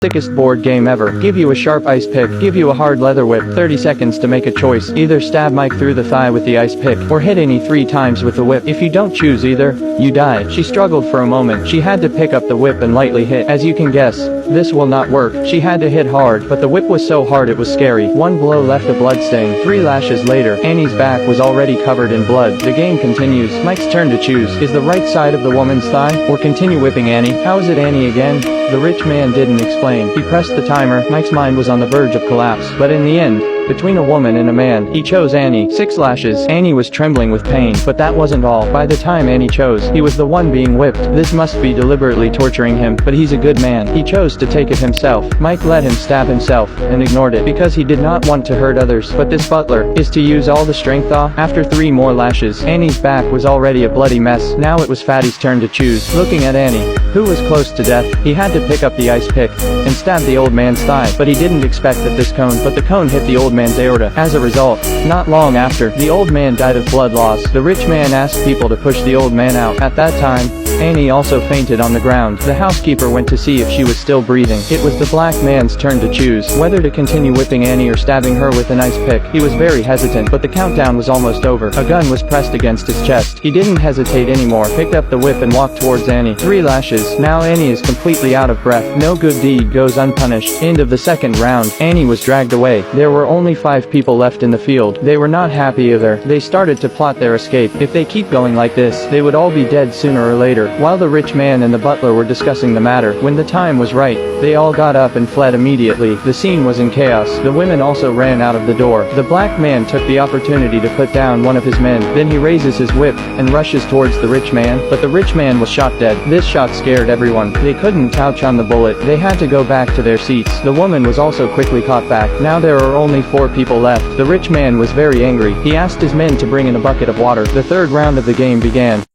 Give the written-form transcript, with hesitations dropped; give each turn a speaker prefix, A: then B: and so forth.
A: Sickest board game ever. Give you a sharp ice pick, give you a hard leather whip, 30 seconds to make a choice. Either stab Mike through the thigh with the ice pick, or hit Annie 3 times with the whip. If you don't choose either, you die. She struggled for a moment. She had to pick up the whip and lightly hit. As you can guess, this will not work. She had to hit hard, but the whip was so hard it was scary. One blow left a blood stain. 3 lashes later, Annie's back was already covered in blood. The game continues. Mike's turn to choose. Is the right side of the woman's thigh, or continue whipping Annie? How is it Annie again? The rich man didn't explain. He pressed the timer. Mike's mind was on the verge of collapse, but in the end, between a woman and a man, he chose Annie. 6 lashes. Annie was trembling with pain, but that wasn't all. By the time Annie chose, he was the one being whipped. This must be deliberately torturing him, but he's a good man. He chose to take it himself. Mike let him stab himself, and ignored it, because he did not want to hurt others. But this butler is to use all the strength. After 3 more lashes, Annie's back was already a bloody mess. Now it was Fatty's turn to choose. Looking at Annie, who was close to death, he had to pick up the ice pick, and stab the old man's thigh, but he didn't expect that this cone, but the cone hit the old man's aorta. As a result, not long after, the old man died of blood loss. The rich man asked people to push the old man out. At that time, Annie also fainted on the ground. The housekeeper went to see if she was still breathing. It was the black man's turn to choose whether to continue whipping Annie or stabbing her with an ice pick. He was very hesitant, but the countdown was almost over. A gun was pressed against his chest. He didn't hesitate anymore, picked up the whip and walked towards Annie. 3 lashes. Now Annie is completely out of breath. No good deed goes unpunished. End of the second round. Annie was dragged away. There were only 5 people left in the field. They were not happy either. They started to plot their escape. If they keep going like this, they would all be dead sooner or later. While the rich man and the butler were discussing the matter, when the time was right, they all got up and fled immediately. The scene was in chaos. The women also ran out of the door. The black man took the opportunity to put down one of his men. Then he raises his whip and rushes towards the rich man, but the rich man was shot dead. This shot scared everyone. They couldn't touch on the bullet. They had to go back to their seats. The woman was also quickly caught back. Now there are only 4 people left. The rich man was very angry. He asked his men to bring in a bucket of water. The third round of the game began.